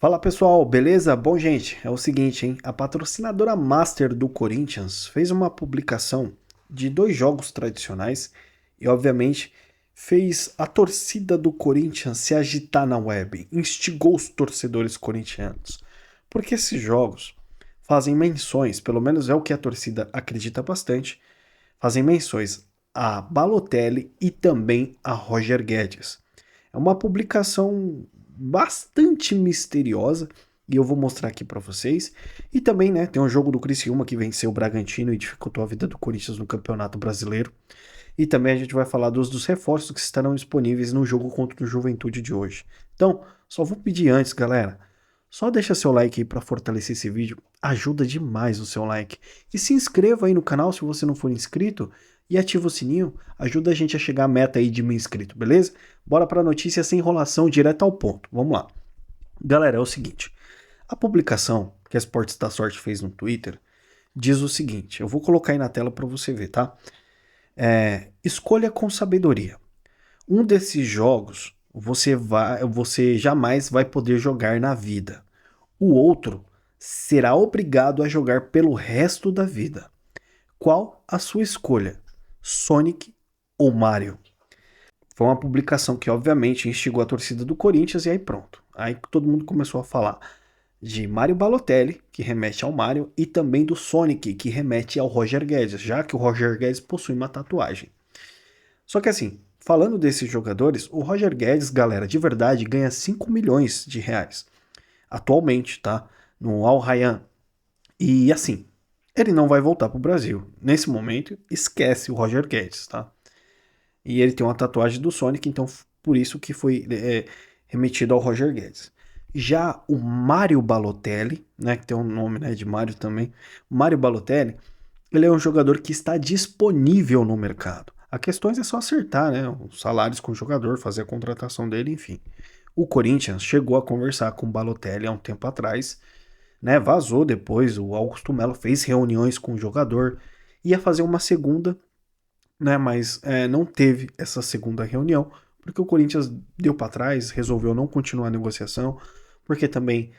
Fala pessoal, beleza? Bom, gente, é o seguinte, hein? A patrocinadora Master do Corinthians fez uma publicação de dois jogos tradicionais e, obviamente, fez a torcida do Corinthians se agitar na web, instigou os torcedores corintianos. Porque esses jogos fazem menções, pelo menos é o que a torcida acredita bastante, fazem menções a Balotelli e também a Roger Guedes. É uma publicação bastante misteriosa e eu vou mostrar aqui para vocês. E também, né, tem um jogo do Criciúma que venceu o Bragantino e dificultou a vida do Corinthians no Campeonato Brasileiro. E também a gente vai falar dos reforços que estarão disponíveis no jogo contra o Juventude de hoje. Então, só vou pedir antes, galera, só deixa seu like aí para fortalecer esse vídeo, ajuda demais o seu like. E se inscreva aí no canal se você não for inscrito e ativa o sininho, ajuda a gente a chegar à meta aí de 1.000 inscritos, beleza? Bora para a notícia sem enrolação, direto ao ponto. Vamos lá. Galera, é o seguinte, a publicação que a Esportes da Sorte fez no Twitter diz o seguinte, eu vou colocar aí na tela para você ver, tá? Escolha com sabedoria. Um desses jogos você jamais vai poder jogar na vida. O outro será obrigado a jogar pelo resto da vida. Qual a sua escolha? Sonic ou Mario? Foi uma publicação que obviamente instigou a torcida do Corinthians e aí pronto. Aí todo mundo começou a falar de Mario Balotelli, que remete ao Mario, e também do Sonic, que remete ao Roger Guedes, já que o Roger Guedes possui uma tatuagem. Só que assim, falando desses jogadores, o Roger Guedes, galera, de verdade ganha 5 milhões de reais atualmente, tá? No Al Rayyan. E assim, ele não vai voltar pro Brasil. Nesse momento, esquece o Roger Guedes, tá? E ele tem uma tatuagem do Sonic, então por isso que foi remetido ao Roger Guedes. Já o Mario Balotelli, né, que tem um nome, né, de Mario também, Mario Balotelli, ele é um jogador que está disponível no mercado. A questão é só acertar, né, os salários com o jogador, fazer a contratação dele, enfim. O Corinthians chegou a conversar com o Balotelli há um tempo atrás, né, vazou depois, o Augusto Melo fez reuniões com o jogador, ia fazer uma segunda, né, mas não teve essa segunda reunião, porque o Corinthians deu para trás, resolveu não continuar a negociação, porque também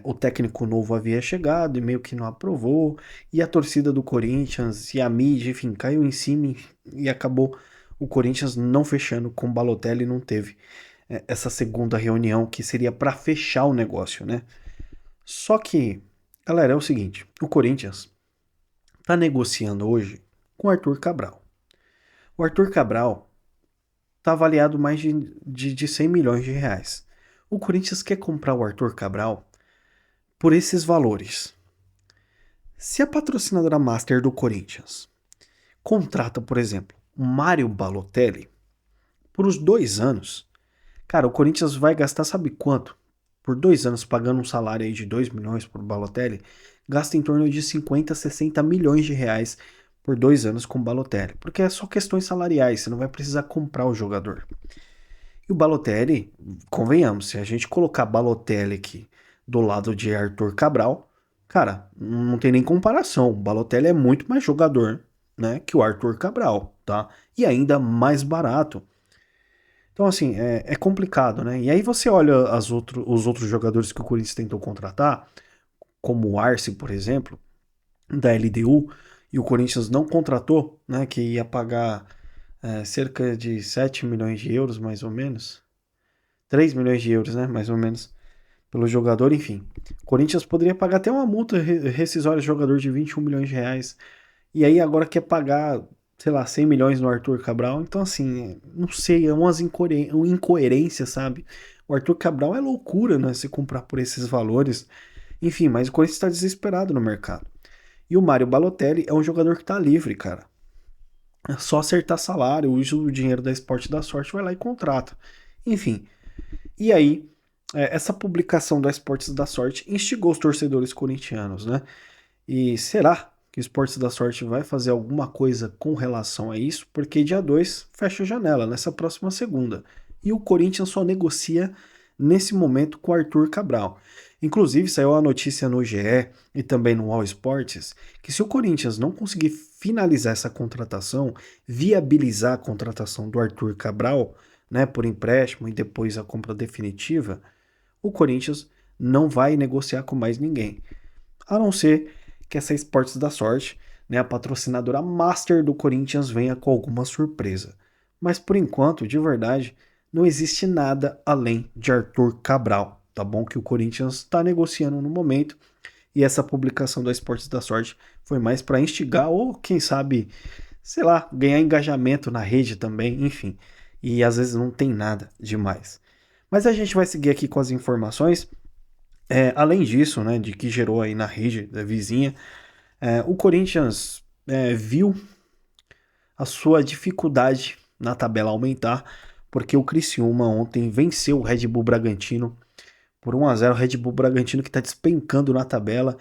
o técnico novo havia chegado e meio que não aprovou, e a torcida do Corinthians e a mídia, enfim, caiu em cima e acabou o Corinthians não fechando com o Balotelli, não teve essa segunda reunião que seria para fechar o negócio, né? Só que, galera, é o seguinte, o Corinthians tá negociando hoje com o Arthur Cabral. O Arthur Cabral está avaliado mais de 100 milhões de reais. O Corinthians quer comprar o Arthur Cabral por esses valores. Se a patrocinadora Master do Corinthians contrata, por exemplo, o Mário Balotelli por os 2 anos, cara, o Corinthians vai gastar sabe quanto? Por 2 anos pagando um salário aí de 2 milhões por Balotelli, gasta em torno de 50, 60 milhões de reais por 2 anos com o Balotelli. Porque é só questões salariais, você não vai precisar comprar o jogador. E o Balotelli, convenhamos, se a gente colocar Balotelli aqui do lado de Arthur Cabral, cara, não tem nem comparação. O Balotelli é muito mais jogador, né, que o Arthur Cabral, tá? E ainda mais barato. Então, assim, é complicado, né? E aí você olha os outros jogadores que o Corinthians tentou contratar, como o Arce, por exemplo, da LDU, e o Corinthians não contratou, né? Que ia pagar cerca de 7 milhões de euros, mais ou menos. 3 milhões de euros, né? Mais ou menos, pelo jogador, enfim. O Corinthians poderia pagar até uma multa rescisória de jogador de 21 milhões de reais. E aí agora quer pagar, sei lá, 100 milhões no Arthur Cabral. Então, assim, não sei, é umas incoerências, sabe? O Arthur Cabral é loucura, né? Se comprar por esses valores. Enfim, mas o Corinthians está desesperado no mercado. E o Mário Balotelli é um jogador que tá livre, cara. É só acertar salário, usa o dinheiro da Esporte da Sorte, vai lá e contrata. Enfim, e aí, essa publicação da Esportes da Sorte instigou os torcedores corintianos, né? E será que o Esportes da Sorte vai fazer alguma coisa com relação a isso? Porque dia 2 fecha a janela, nessa próxima segunda. E o Corinthians só negocia nesse momento com o Arthur Cabral. Inclusive, saiu a notícia no GE e também no All Sports que se o Corinthians não conseguir finalizar essa contratação, viabilizar a contratação do Arthur Cabral, né, por empréstimo e depois a compra definitiva, o Corinthians não vai negociar com mais ninguém. A não ser que essa Esportes da Sorte, né, a patrocinadora master do Corinthians, venha com alguma surpresa. Mas por enquanto, de verdade, não existe nada além de Arthur Cabral, tá bom? Que o Corinthians está negociando no momento. E essa publicação da Esportes da Sorte foi mais para instigar ou, quem sabe, sei lá, ganhar engajamento na rede também, enfim. E às vezes não tem nada demais. Mas a gente vai seguir aqui com as informações. Além disso, né, de que gerou aí na rede da vizinha, o Corinthians viu a sua dificuldade na tabela aumentar, porque o Criciúma ontem venceu o Red Bull Bragantino por 1-0, o Red Bull Bragantino que tá despencando na tabela.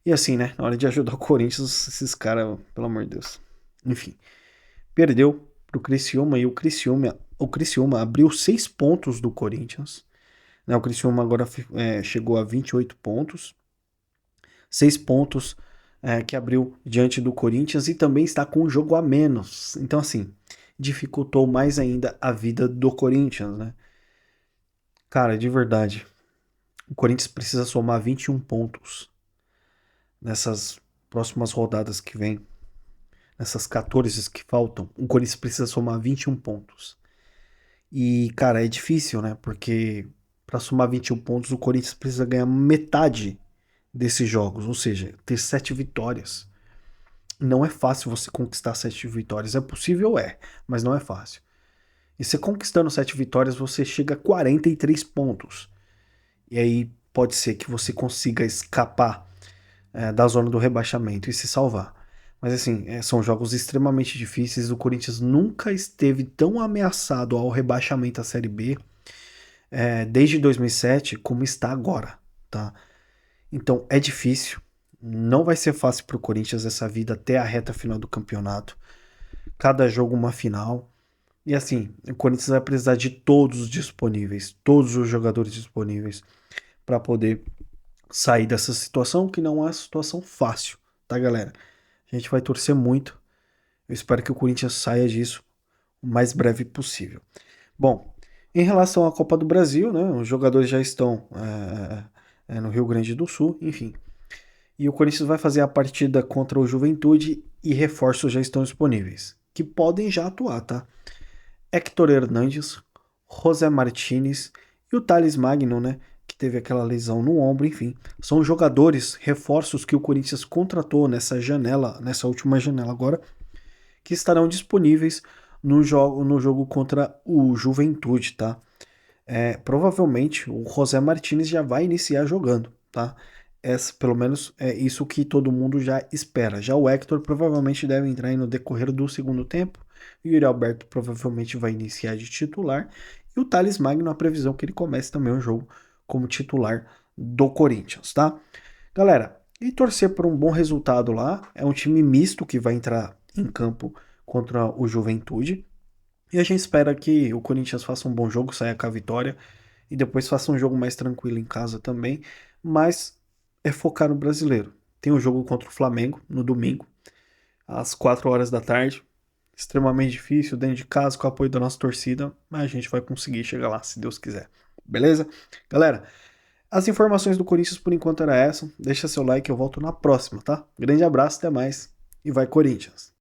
E assim, né, na hora de ajudar o Corinthians, esses caras, pelo amor de Deus. Enfim, perdeu pro Criciúma e o Criciúma abriu 6 pontos do Corinthians. Né, o Criciúma agora chegou a 28 pontos. 6 pontos que abriu diante do Corinthians e também está com um jogo a menos. Então, assim, dificultou mais ainda a vida do Corinthians, né? Cara, de verdade, o Corinthians precisa somar 21 pontos nessas próximas rodadas que vem. Nessas 14 que faltam, o Corinthians precisa somar 21 pontos. E, cara, é difícil, né? Porque para somar 21 pontos, o Corinthians precisa ganhar metade desses jogos, ou seja, ter 7 vitórias. Não é fácil você conquistar 7 vitórias. É possível, mas não é fácil. E você conquistando 7 vitórias, você chega a 43 pontos. E aí pode ser que você consiga escapar da zona do rebaixamento e se salvar. Mas assim, são jogos extremamente difíceis. O Corinthians nunca esteve tão ameaçado ao rebaixamento da Série B desde 2007 como está agora, tá? Então é difícil. Não vai ser fácil para o Corinthians essa vida até a reta final do campeonato. Cada jogo uma final. E assim, o Corinthians vai precisar de todos disponíveis, todos os jogadores disponíveis para poder sair dessa situação, que não é uma situação fácil, tá, galera? A gente vai torcer muito. Eu espero que o Corinthians saia disso o mais breve possível. Bom, em relação à Copa do Brasil, né, os jogadores já estão no Rio Grande do Sul, enfim. E o Corinthians vai fazer a partida contra o Juventude e reforços já estão disponíveis, que podem já atuar, tá? Héctor Hernandes, José Martinez e o Thales Magno, né? Que teve aquela lesão no ombro, enfim. São jogadores, reforços que o Corinthians contratou nessa janela, nessa última janela agora, que estarão disponíveis no jogo contra o Juventude, tá? Provavelmente o José Martinez já vai iniciar jogando, tá? Pelo menos é isso que todo mundo já espera. Já o Héctor provavelmente deve entrar aí no decorrer do segundo tempo. E o Yuri Alberto provavelmente vai iniciar de titular. E o Thales Magno, a previsão que ele comece também o jogo como titular do Corinthians, tá? Galera, e torcer por um bom resultado lá. É um time misto que vai entrar em campo contra o Juventude. E a gente espera que o Corinthians faça um bom jogo, saia com a vitória. E depois faça um jogo mais tranquilo em casa também. Mas é focar no brasileiro. Tem um jogo contra o Flamengo no domingo, às 4 horas da tarde. Extremamente difícil, dentro de casa, com o apoio da nossa torcida, mas a gente vai conseguir chegar lá, se Deus quiser. Beleza? Galera, as informações do Corinthians por enquanto era essa. Deixa seu like, eu volto na próxima, tá? Grande abraço, até mais e vai Corinthians!